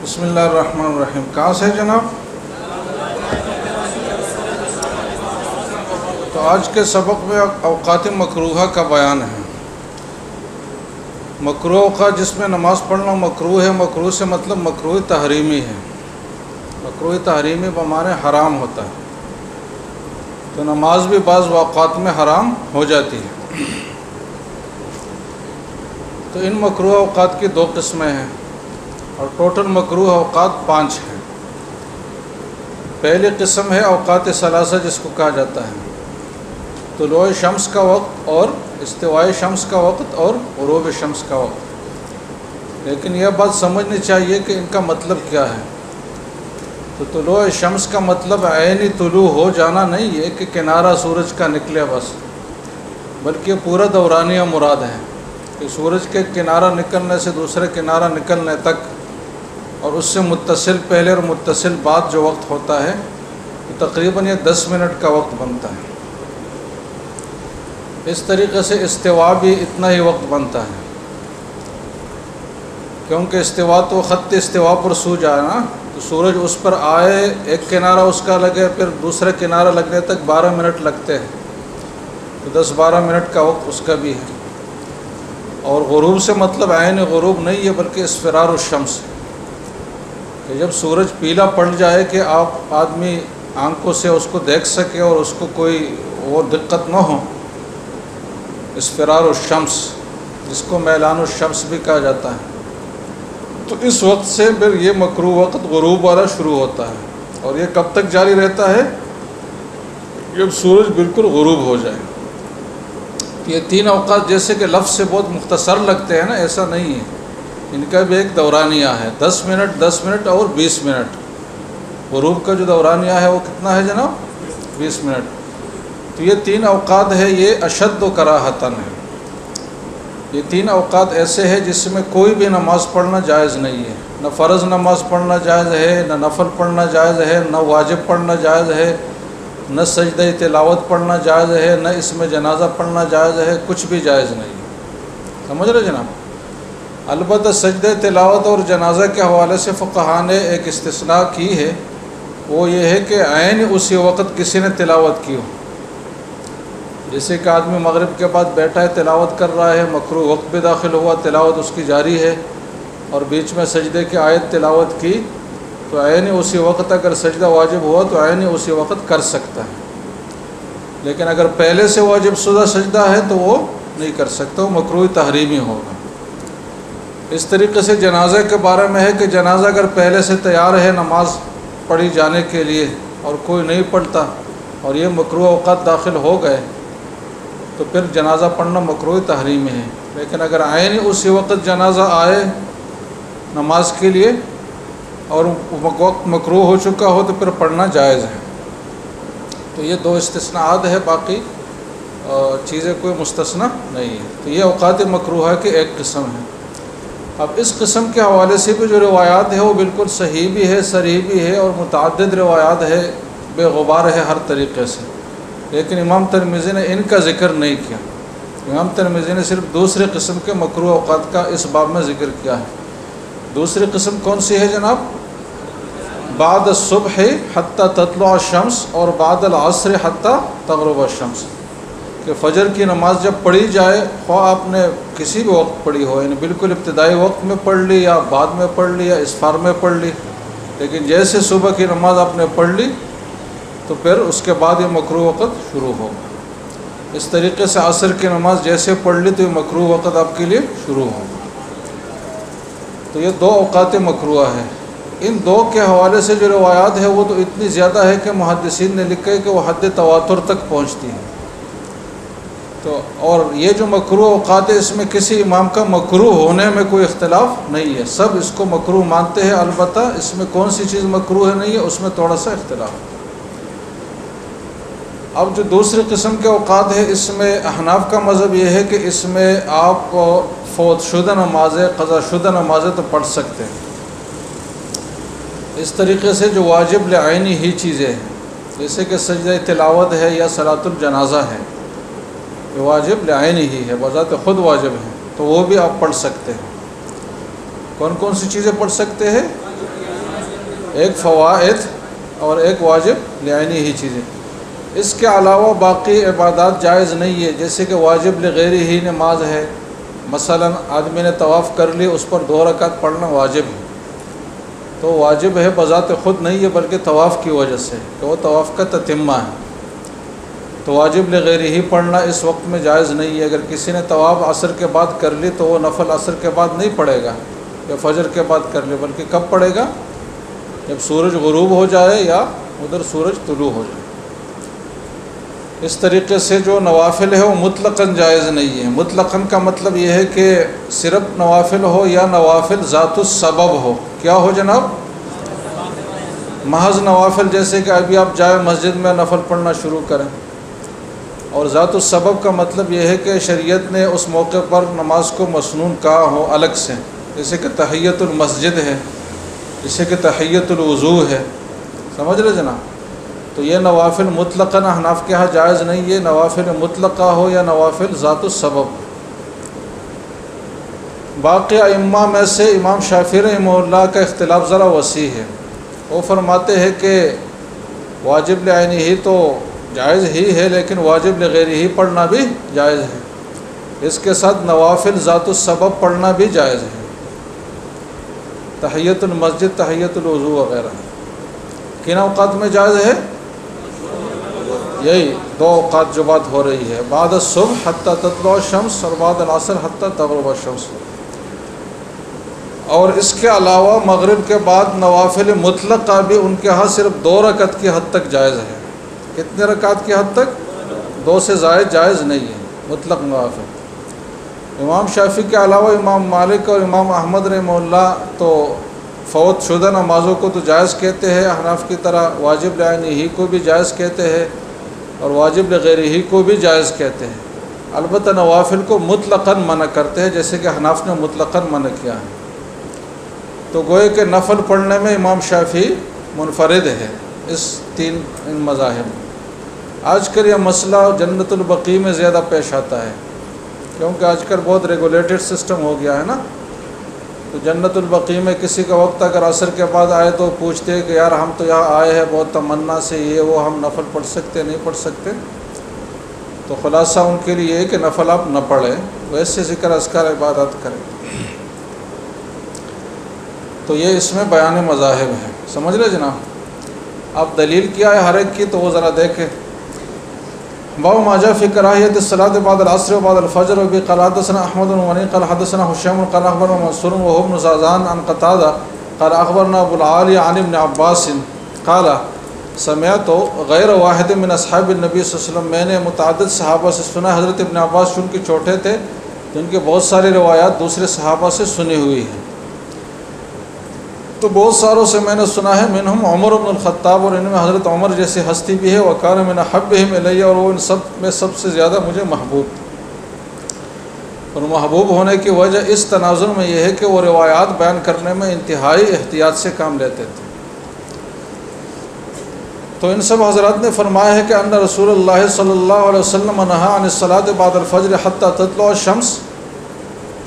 بسم اللہ الرحمن الرحیم. کہاں سے جناب؟ تو آج کے سبق میں اوقات مکروہہ کا بیان ہے. مکروہ اوقات جس میں نماز پڑھنا مکروہ ہے. مکروہ سے مطلب مکروہ تحریمی ہے. مکروہ تحریمی بمعنی حرام ہوتا ہے. تو نماز بھی بعض اوقات میں حرام ہو جاتی ہے. تو ان مکروہ اوقات کی دو قسمیں ہیں اور ٹوٹل مکروہ اوقات 5 ہیں. پہلی قسم ہے اوقات ثلاثہ جس کو کہا جاتا ہے. طلوع شمس کا وقت اور استواء شمس کا وقت اور غروب شمس کا وقت. لیکن یہ بات سمجھنی چاہیے کہ ان کا مطلب کیا ہے. تو طلوع شمس کا مطلب عینی طلوع ہو جانا نہیں ہے کہ کنارہ سورج کا نکلے بس، بلکہ پورا دورانیہ مراد ہے کہ سورج کے کنارہ نکلنے سے دوسرے کنارہ نکلنے تک اور اس سے متصل پہلے اور متصل بعد جو وقت ہوتا ہے تو تقریباً یہ 10 منٹ کا وقت بنتا ہے. اس طریقے سے استواء بھی اتنا ہی وقت بنتا ہے، کیونکہ استواء تو خط استواء پر سو جائے نا. تو سورج اس پر آئے، ایک کنارہ اس کا لگے، پھر دوسرے کنارہ لگنے تک 12 منٹ لگتے ہیں. تو 10-12 منٹ کا وقت اس کا بھی ہے. اور غروب سے مطلب عین غروب نہیں ہے بلکہ اصفرار الشمس، کہ جب سورج پیلا پڑ جائے کہ آپ آدمی آنکھوں سے اس کو دیکھ سکے اور اس کو کوئی وہ دقت نہ ہو. اصفرار الشمس جس کو میلان الشمس بھی کہا جاتا ہے. تو اس وقت سے پھر یہ مکروہ وقت غروب والا شروع ہوتا ہے اور یہ کب تک جاری رہتا ہے؟ جب سورج بالکل غروب ہو جائے. یہ 3 اوقات جیسے کہ لفظ سے بہت مختصر لگتے ہیں نا، ایسا نہیں ہے. ان کا بھی ایک دورانیہ ہے. 10 منٹ 10 منٹ اور 20 منٹ. غروب کا جو دورانیہ ہے وہ کتنا ہے جناب؟ 20 منٹ. تو یہ 3 اوقات ہے، یہ اشد و کراہتن ہے. یہ 3 اوقات ایسے ہیں جس میں کوئی بھی نماز پڑھنا جائز نہیں ہے. نہ فرض نماز پڑھنا جائز ہے، نہ نفل پڑھنا جائز ہے، نہ واجب پڑھنا جائز ہے، نہ سجدہ تلاوت پڑھنا جائز ہے، نہ اس میں جنازہ پڑھنا جائز ہے. کچھ بھی جائز نہیں ہے. سمجھ رہے جناب؟ البتہ سجدہ تلاوت اور جنازہ کے حوالے سے فقہاء نے ایک استثناء کی ہے. وہ یہ ہے کہ عین اسی وقت کسی نے تلاوت کی ہو. جیسے کہ آدمی مغرب کے بعد بیٹھا ہے، تلاوت کر رہا ہے، مکروہ وقت بھی داخل ہوا، تلاوت اس کی جاری ہے، اور بیچ میں سجدے کی آیت تلاوت کی، تو عین اسی وقت اگر سجدہ واجب ہوا تو عین اسی وقت کر سکتا ہے. لیکن اگر پہلے سے واجب شدہ سجدہ ہے تو وہ نہیں کر سکتا، وہ مکروہ تحریمی ہوگا. اس طریقے سے جنازے کے بارے میں ہے کہ جنازہ اگر پہلے سے تیار ہے نماز پڑھی جانے کے لیے اور کوئی نہیں پڑھتا اور یہ مکروہ اوقات داخل ہو گئے تو پھر جنازہ پڑھنا مکروہ تحریمی ہے. لیکن اگر عین اسی وقت جنازہ آئے نماز کے لیے اور وقت مکروہ ہو چکا ہو تو پھر پڑھنا جائز ہے. تو یہ 2 استثناءات ہے، باقی چیزیں کوئی مستثنی نہیں ہے. تو یہ اوقات مکروہہ کی ایک قسم ہے. اب اس قسم کے حوالے سے بھی جو روایات ہے وہ بالکل صحیح بھی ہے، صریح بھی ہے، اور متعدد روایات ہے، بے غبار ہے ہر طریقے سے. لیکن امام ترمذی نے ان کا ذکر نہیں کیا. امام ترمذی نے صرف دوسری قسم کے مکروہ اوقات کا اس باب میں ذکر کیا ہے. دوسری قسم کون سی ہے جناب؟ بعد الصبح حتی تطلع الشمس اور بعد العصر حتی تغرب الشمس، کہ فجر کی نماز جب پڑھی جائے، خواہ آپ نے کسی بھی وقت پڑھی ہو، یعنی بالکل ابتدائی وقت میں پڑھ لی یا بعد میں پڑھ لی یا اسفار میں پڑھ لی، لیکن جیسے صبح کی نماز آپ نے پڑھ لی تو پھر اس کے بعد یہ مکروہ وقت شروع ہوگا. اس طریقے سے عصر کی نماز جیسے پڑھ لی تو یہ مکروہ وقت آپ کے لیے شروع ہوگا. تو یہ 2 اوقات مکروہ ہیں. ان 2 کے حوالے سے جو روایات ہے وہ تو اتنی زیادہ ہے کہ محدثین نے لکھا ہے کہ وہ حد تواتر تک پہنچتی ہیں. تو اور یہ جو مکروہ اوقات ہے اس میں کسی امام کا مکروہ ہونے میں کوئی اختلاف نہیں ہے، سب اس کو مکروہ مانتے ہیں. البتہ اس میں کون سی چیز مکروہ نہیں ہے اس میں تھوڑا سا اختلاف ہے. اب جو دوسری قسم کے اوقات ہے اس میں احناف کا مذہب یہ ہے کہ اس میں آپ کو فوت شدہ نمازیں، قضا شدہ نمازیں تو پڑھ سکتے ہیں. اس طریقے سے جو واجب لعینی ہی چیزیں ہیں جیسے کہ سجدہ تلاوت ہے یا صلاۃ الجنازہ ہے، یہ واجب لعینی ہی ہے، بذات خود واجب ہے، تو وہ بھی آپ پڑھ سکتے ہیں. کون کون سی چیزیں پڑھ سکتے ہیں؟ ایک فوائد اور ایک واجب لعینی ہی چیزیں. اس کے علاوہ باقی عبادات جائز نہیں ہے، جیسے کہ واجب لغیری ہی نماز ہے. مثلا آدمی نے طواف کر لی، اس پر 2 رکعت پڑھنا واجب ہے، تو واجب ہے بذات خود نہیں ہے بلکہ طواف کی وجہ سے، کہ وہ طواف کا تتمہ ہے. تو واجب لغیری ہی پڑھنا اس وقت میں جائز نہیں ہے. اگر کسی نے طواف عصر کے بعد کر لی تو وہ نفل عصر کے بعد نہیں پڑھے گا یا فجر کے بعد کر لی، بلکہ کب پڑھے گا؟ جب سورج غروب ہو جائے یا ادھر سورج طلوع ہو جائے. اس طریقے سے جو نوافل ہے وہ مطلقاً جائز نہیں ہے. مطلقاً کا مطلب یہ ہے کہ صرف نوافل ہو یا نوافل ذات السبب ہو. کیا ہو جناب؟ محض نوافل، جیسے کہ ابھی آپ جائیں مسجد میں نفل پڑھنا شروع کریں. اور ذات السبب کا مطلب یہ ہے کہ شریعت نے اس موقع پر نماز کو مسنون کہا ہو الگ سے، جیسے کہ تحیۃ المسجد ہے، جیسے کہ تحیۃ الوضو ہے. سمجھ رہے جناب؟ تو یہ نوافل مطلقاً احناف کے ہاں جائز نہیں ہے، نوافل مطلقہ ہو یا نوافل ذات السبب. باقی ائمہ میں سے امام شافعی رحمہ اللہ کا اختلاف ذرا وسیع ہے. وہ فرماتے ہیں کہ واجب لعینی ہی تو جائز ہی ہے، لیکن واجب لغیری ہی پڑھنا بھی جائز ہے. اس کے ساتھ نوافل ذات السبب پڑھنا بھی جائز ہے، تحیۃ المسجد، تحیۃ الوضو وغیرہ. کن اوقات میں جائز ہے؟ یہی 2 اوقات جو بات ہو رہی ہے، بعد الصبح حتی تطلع الشمس اور بعد العصر حتی تغرب الشمس. اور اس کے علاوہ مغرب کے بعد نوافل مطلقہ بھی ان کے ہاں صرف 2 رکعت کی حد تک جائز ہے. کتنے رکعت کی حد تک؟ 2 سے زائد جائز نہیں ہے مطلق نوافل. امام شافعی کے علاوہ امام مالک اور امام احمد رحمہ اللہ تو فوت شدہ نمازوں کو تو جائز کہتے ہیں احناف کی طرح، واجب لعینی ہی کو بھی جائز کہتے ہیں اور واجب لغیری ہی کو بھی جائز کہتے ہیں. البتہ نوافل کو مطلقاً منع کرتے ہیں، جیسے کہ احناف نے مطلقاً منع کیا ہے. تو گوئے کہ نفل پڑھنے میں امام شافعی منفرد ہے اس 3 مذاہب میں. آج کل یہ مسئلہ جنت البقیع میں زیادہ پیش آتا ہے، کیونکہ آج کل بہت ریگولیٹڈ سسٹم ہو گیا ہے نا. تو جنت البقیع میں کسی کا وقت اگر عصر کے بعد آئے تو پوچھتے ہیں کہ یار ہم تو یہاں آئے ہیں بہت تمنا سے، یہ وہ، ہم نفل پڑھ سکتے نہیں پڑھ سکتے؟ تو خلاصہ ان کے لیے یہ ہے کہ نفل آپ نہ پڑھیں، ویسے ذکر اذکار عبادت کریں. تو یہ اس میں بیان مذاہب ہے. سمجھ لے جناب؟ آپ دلیل کیا ہے ہر ایک کی تو وہ ذرا دیکھیں. باب ما جاء في كراهية الصلاة بعد العصر وبعد الفجر. وبه قال حدثنا أحمد بن مني قال حدثنا هشام قال أخبرنا منصور وهو ابن زازان عن قتادة قال أخبرنا أبو العالي عن ابن عباس قال سمعت غیر واحد من اصحاب النبی صلی اللہ علیہ وسلم. میں نے متعدد صحابہ سے سنا. حضرت ابن عباس چونکہ چھوٹے تھے جن کے بہت ساری روایات دوسرے صحابہ سے سنی ہوئی ہیں، تو بہت ساروں سے میں نے سنا ہے. منہم عمر بن الخطاب، اور ان میں حضرت عمر جیسی ہستی بھی ہے. وکان من احبہم الی، اور وہ ان سب میں سب سے زیادہ مجھے محبوب. اور محبوب ہونے کی وجہ اس تناظر میں یہ ہے کہ وہ روایات بیان کرنے میں انتہائی احتیاط سے کام لیتے تھے. تو ان سب حضرات نے فرمایا ہے کہ ان رسول اللہ صلی اللہ علیہ وسلم نہا عن الصلاۃ بعد الفجر حتی تطلع الشمس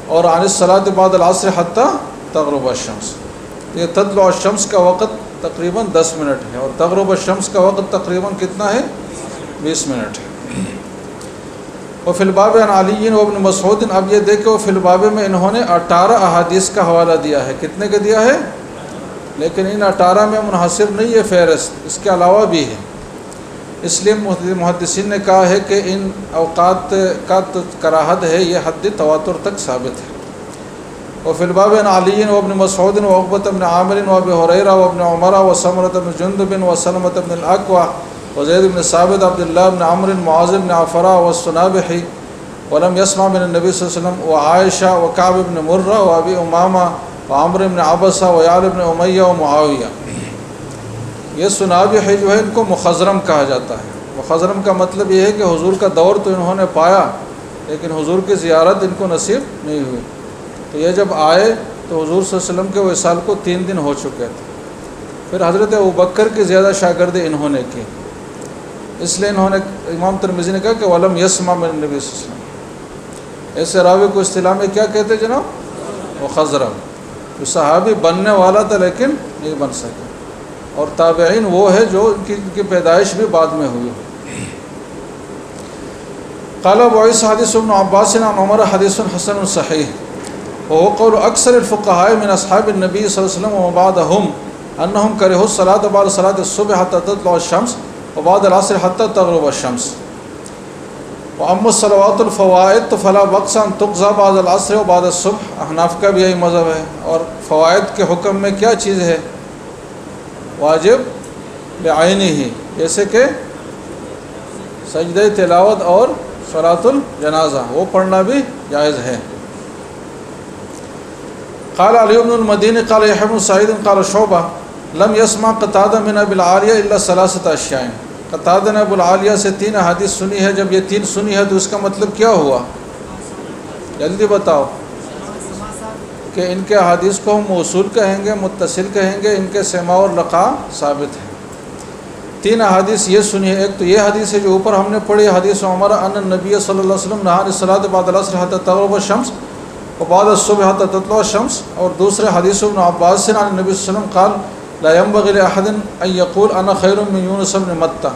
اور عن الصلاۃ بعد العصر حتی تغرب الشمس. یہ تطلع الشمس کا وقت تقریباً 10 منٹ ہے اور تغرب الشمس کا وقت تقریباً کتنا ہے؟ 20 منٹ ہے. اور فی الباب عن علی و ابن مسعود. اب یہ دیکھو فی الباب میں انہوں نے 18 احادیث کا حوالہ دیا ہے. کتنے کا دیا ہے؟ لیکن ان 18 میں منحصر نہیں ہے فہرست، اس کے علاوہ بھی ہے. اس لیے محدثین نے کہا ہے کہ ان اوقات کا کراہت ہے، یہ حد تواتر تک ثابت ہے. وفي الباب عن علي وابن مسعود وعقبة بن عامر وابي هريرة وابن عمر وسمرة بن جندب وسلمة بن الأكوع وزيد بن ثابت عبد الله بن عمرو معاذ بن عفراء والسنابحي ولم يسمع من النبي صلى الله عليه وسلم وعائشة وكعب بن مرة وأبي أمامة وعمر بن عبسة ويعلى بن أمية ومعاوية. یہ سنابحی جو ہے ان کو مخضرم کہا جاتا ہے. مخضرم کا مطلب یہ ہے کہ حضور کا دور تو انہوں نے پایا لیکن حضور کی زیارت ان کو نصیب نہیں ہوئی. تو یہ جب آئے تو حضور صلی اللہ علیہ وسلم کے وصال کو 3 دن ہو چکے تھے. پھر حضرت ابوبکر کی زیادہ شاگردی انہوں نے کی، اس لیے انہوں نے امام ترمذی نے کہا کہ ولم یسمع من النبی صلی اللہ علیہ وسلم. ایسے راوی کو اصطلاح میں کیا کہتے جناب؟ مخضرم. جو صحابی بننے والا تھا لیکن نہیں بن سکا. اور تابعین وہ ہے جو ان کی پیدائش بھی بعد میں ہوئی. قال ابو عیسی حدیث ابن عباس عن عمر حدیث حسن صحیح وهو قول اکثر الفقهاء من اصحاب النبی صلی اللہ علیہ وسلم وبعدهم انهم کرهوا الصلاة بعد صلاة الصبح حتى تطلع الشمس وبعد العصر حتى تغرب الشمس. واما الصلوات الفوائد فلا بأس ان تقضى بعد العصر وبعد الصبح. احناف کا بھی یہی مذہب ہے. اور فوائد کے حکم میں کیا چیز ہے؟ واجب بعینہ ہی، جیسے کہ سجدہ تلاوت اور صلاۃ الجنازہ، وہ پڑھنا بھی جائز ہے. قال علی بن المدینی قال یحییٰ بن سعید قال شعبہ لم یسمع قتادہ من ابی العالیہ الا ثلاثۃ اشیاء. قتادہ نے ابو العالیہ سے 3 احادیث سنی ہے. جب یہ 3 سنی ہے تو اس کا مطلب کیا ہوا؟ جلدی بتاؤ. کہ ان کے احادیث کو ہم موصول کہیں گے، متصل کہیں گے، ان کے سماع اور لقاء ثابت ہے. 3 احادیث یہ سنی ہے. ایک تو یہ حدیث ہے جو اوپر ہم نے پڑھی، حدیث عمر ان النبی صلی اللہ علیہ وسلم نہى عن الصلاة بعد العصر حتى تغرب الشمس وبعد الصبح حتى تطلع الشمس. اور دوسرے حدیث ابن عباس عن النبی صلی اللہ علیہ وسلم قال لا ينبغي لأحد ان يقول انا خير من يونس بن متى،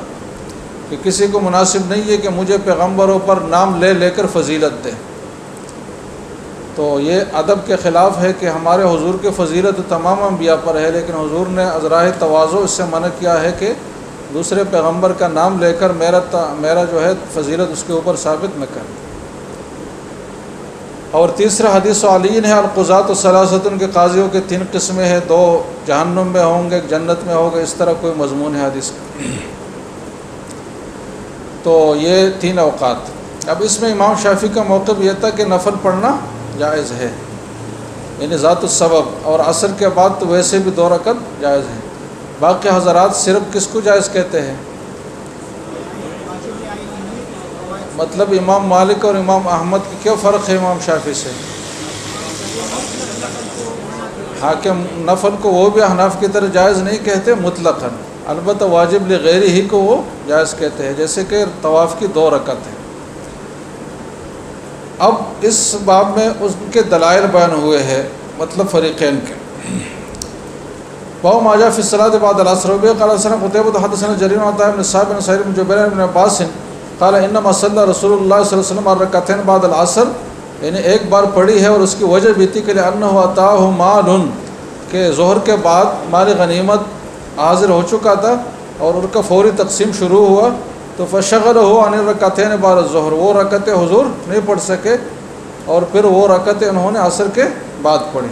کہ کسی کو مناسب نہیں ہے کہ مجھے پیغمبروں پر نام لے لے کر فضیلت دے. تو یہ ادب کے خلاف ہے کہ ہمارے حضور کی فضیلت تمام انبیاء پر ہے، لیکن حضور نے ازراہ تواضع اس سے منع کیا ہے کہ دوسرے پیغمبر کا نام لے کر میرا جو ہے فضیلت اس کے اوپر ثابت نہ کریں. اور تیسرا حدیث علی ہے القضاۃ الثلاثۃ، کے قاضیوں کے 3 قسمیں ہیں، 2 جہنم میں ہوں گے، 1 جنت میں ہوگا، اس طرح کوئی مضمون ہے حدیث کا. تو یہ 3 اوقات. اب اس میں امام شافعی کا موقف یہ تھا کہ نفل پڑھنا جائز ہے، یعنی ذات السبب، اور عصر کے بعد تو ویسے بھی 2 رکعت جائز ہیں. باقی حضرات صرف کس کو جائز کہتے ہیں؟ مطلب امام مالک اور امام احمد کی کیا فرق ہے امام شافعی سے؟ حاکم نفل کو وہ بھی احناف کی طرح جائز نہیں کہتے مطلقاً، البتہ واجب لغیرہ ہی کو وہ جائز کہتے ہیں، جیسے کہ طواف کی 2 رکعت ہے. اب اس باب میں اس کے دلائل بیان ہوئے ہیں، مطلب فریقین کے. باب ما جاء فی الصلاۃ بعد العصر قال حدثنا قتیبہ حدثنا جریر بن عطاء بن صاحب بن سعید بن جبیر بن عباس قال انما صلی رسول اللہ صلی اللہ علیہ وسلم رکعتین بعد العصر، یعنی ایک بار پڑھی ہے، اور اس کی وجہ بھی تھی کہ انہ اتاہ مال، کہ ظہر کے بعد مال غنیمت حاضر ہو چکا تھا اور ان کا فوری تقسیم شروع ہوا، تو فشغلہ عن الرکعتین بعد الظہر، وہ رکعتیں حضور نہیں پڑھ سکے اور پھر وہ رکعتیں انہوں نے عصر کے بعد پڑھی.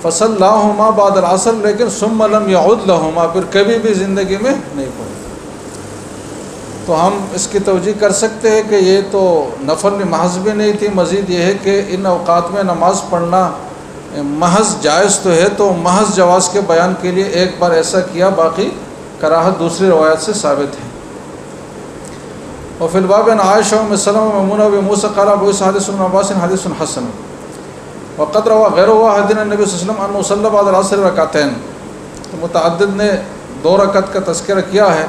فصلاہما بعد العصر، لیکن ثم لم يعد لہما، پھر کبھی بھی زندگی میں نہیں پڑھی. تو ہم اس کی توجہ کر سکتے ہیں کہ یہ تو نفل محض بھی نہیں تھی. مزید یہ ہے کہ ان اوقات میں نماز پڑھنا محض جائز تو ہے، تو محض جواز کے بیان کے لیے ایک بار ایسا کیا، باقی کراہت دوسری روایت سے ثابت ہے. وفی الباب عن عائشہ ام سلمہ ومیمونہ وموسیٰ قال ابو عیسیٰ حدیث ابن عباس حدیث حسن وقد روى غیر واحد عن النبی صلی اللہ علیہ وسلم انه صلی بعد العصر رکعتین. تو متعدد نے 2 رکعت کا تذکرہ کیا ہے،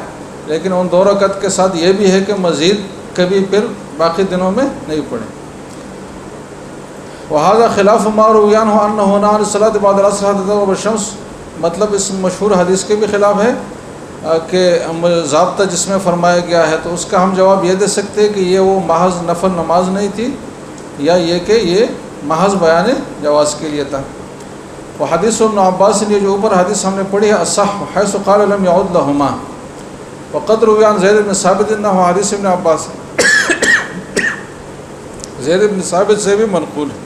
لیکن ان 2 رکعت کے ساتھ یہ بھی ہے کہ مزید کبھی پھر باقی دنوں میں نہیں پڑھیں. وهذا خلاف ما روی عنہ انہ نہى عن الصلاۃ بعد العصر حتى تغرب الشمس، مطلب اس مشہور حدیث کے بھی خلاف ہے کہ ضابطہ جس میں فرمایا گیا ہے. تو اس کا ہم جواب یہ دے سکتے ہیں کہ یہ وہ محض نفل نماز نہیں تھی، یا یہ کہ یہ محض بیان جواز کے لیے تھا. وہ حدیث ابن عباس نے جو اوپر حدیث ہم نے پڑھی ہے اصح حیث قال لم يعد لهما. وقد روی عن زید بن ثابت انہ حدیث ابن عباس، زید بن ثابت سے بھی منقول ہے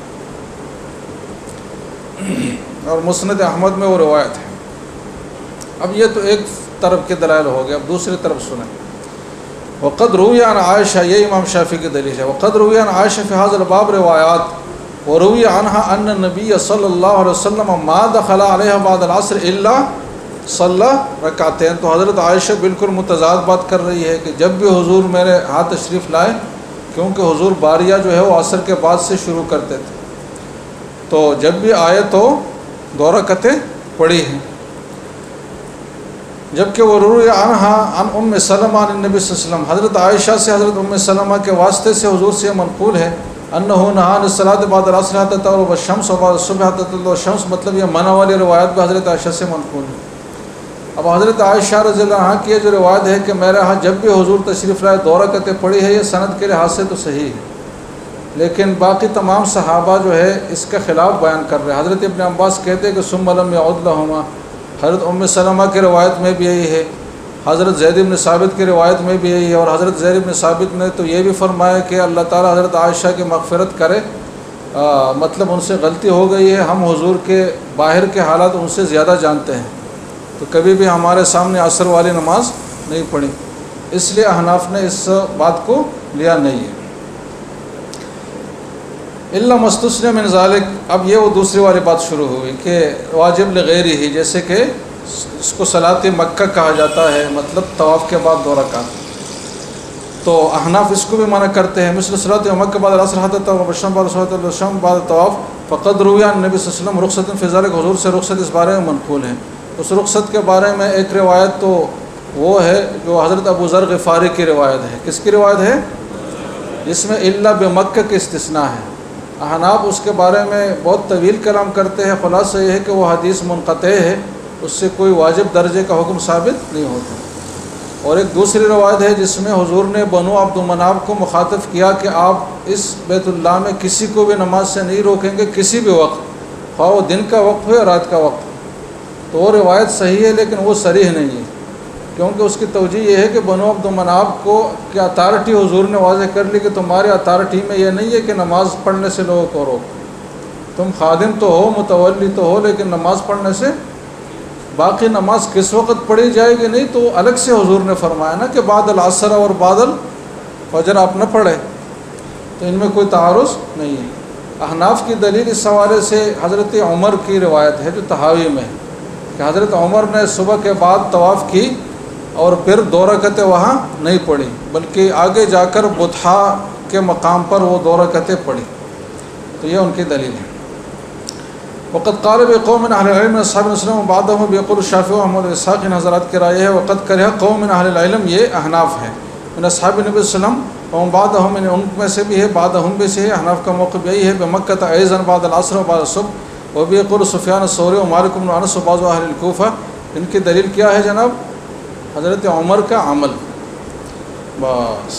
اور مسند احمد میں وہ روایت ہے. اب یہ تو ایک طرف کے دلائل ہو گئے. اب دوسری طرف سنیں. وقد روی عن عائشہ، یہ امام شافعی کی دلیل ہے. وقد روی عن عائشہ فی هذا الباب روایات، وروی عنها ان النبی صلی اللہ علیہ وسلم ما دخل علیہ بعد العصر الا صلی رکعتین. تو حضرت عائشہ بالکل متضاد بات کر رہی ہے کہ جب بھی حضور میرے ہاتھ تشریف لائے، کیونکہ حضور باریہ جو ہے وہ عصر کے بعد سے شروع کرتے تھے، تو جب بھی آئے تو 2 رکعتیں پڑھی ہیں. جبکہ وہ روی عنہا عن ام سلمہ عن النبی صلی اللہ علیہ وسلم، حضرت عائشہ سے حضرت ام سلمہ کے واسطے سے حضور سے منقول ہے انہ نہى عن الصلاۃ بعد العصر حتى تغرب الشمس وبعد الصبح حتى تطلع الشمس، مطلب یہ منع والی روایت بھی حضرت عائشہ سے منقول ہے. اب حضرت عائشہ رضی اللہ عنہ کی یہ جو روایت ہے کہ میرے ہاں جب بھی حضور تشریف لائے 2 رکعتیں پڑھی ہے، یہ سند کے لحاظ سے تو صحیح ہے، لیکن باقی تمام صحابہ جو ہے اس کے خلاف بیان کر رہے ہیں۔ حضرت ابن عباس کہتے ہیں کہ ثم لم يعد لهما، حضرت ام سلمہ کی روایت میں بھی یہی ہے، حضرت زید بن ثابت کی روایت میں بھی یہی ہے، اور حضرت زید بن ثابت نے تو یہ بھی فرمایا کہ اللہ تعالیٰ حضرت عائشہ کی مغفرت کرے، مطلب ان سے غلطی ہو گئی ہے، ہم حضور کے باہر کے حالات ان سے زیادہ جانتے ہیں، تو کبھی بھی ہمارے سامنے عصر والی نماز نہیں پڑھی، اس لیے احناف نے اس بات کو لیا نہیں ہے۔ الا مستثنی من ذالک، اب یہ وہ دوسری والی بات شروع ہوئی کہ واجب لغیری ہی، جیسے کہ اس کو صلاۃ مکہ کہا جاتا ہے، مطلب طواف کے بعد 2 رکعت، تو احناف اس کو بھی منع کرتے ہیں، مثل صلاۃ مکہ بعد العصر حتی طواف الشام بعد صلاۃ الشام بعد طواف، فقد روی عن نبی صلی اللہ علیہ وسلم رخصت فی ذلک، حضور سے رخصت اس بارے میں منقول ہے۔ اس رخصت کے بارے میں ایک روایت تو وہ ہے جو حضرت ابو ذر غفاری کی روایت ہے، کس کی روایت ہے؟ جس میں الا بمکہ کی استثناء ہے۔ احناف اس کے بارے میں بہت طویل کلام کرتے ہیں، خلاصہ یہ ہے کہ وہ حدیث منقطع ہے، اس سے کوئی واجب درجے کا حکم ثابت نہیں ہوتا۔ اور ایک دوسری روایت ہے جس میں حضور نے بنو عبد مناف کو مخاطب کیا کہ آپ اس بیت اللہ میں کسی کو بھی نماز سے نہیں روکیں گے کسی بھی وقت، خواہ وہ دن کا وقت ہو یا رات کا وقت ہو۔ تو وہ روایت صحیح ہے لیکن وہ صریح نہیں ہے، کیونکہ اس کی توجیہ یہ ہے کہ بنو عبد مناف کو کہ اتھارٹی حضور نے واضح کر لی کہ تمہاری اتھارٹی میں یہ نہیں ہے کہ نماز پڑھنے سے لوگوں کو روکو، تم خادم تو ہو، متولی تو ہو، لیکن نماز پڑھنے سے، باقی نماز کس وقت پڑھی جائے گی نہیں تو الگ سے حضور نے فرمایا نا کہ بعد العصر اور بعد الفجر آپ نہ پڑھے، تو ان میں کوئی تعارض نہیں ہے۔ احناف کی دلیل اس حوالے سے حضرت عمر کی روایت ہے جو طحاوی میں ہے کہ حضرت عمر نے صبح کے بعد طواف کی اور پھر 2 رکعتیں وہاں نہیں پڑھی، بلکہ آگے جا کر بطحا کے مقام پر وہ 2 رکعتیں پڑھی، تو یہ ان کی دلیل ہے۔ وقت قال بقوم من اہل العلم من اصحاب وسلم بعدهم بيقول الشافعي واحمد اسحاق، ان حضرات کی رائے ہے وقت کرہ قوم من اہل العلم، یہ احناف ہے، من اصحاب نبی صلی اللہ علیہ وسلم اور بعدهم، ان میں سے بھی ہے، بعدهم بھی سے ہے، احناف کا موقف یہی ہے، بمکہ ایضا بعد العصر و بعد الصبح، وبيقول سفیان الثوری و مالک بن انس و بعض اہل الکوفہ۔ ان کی دلیل کیا ہے جناب؟ حضرت عمر کا عمل، بس۔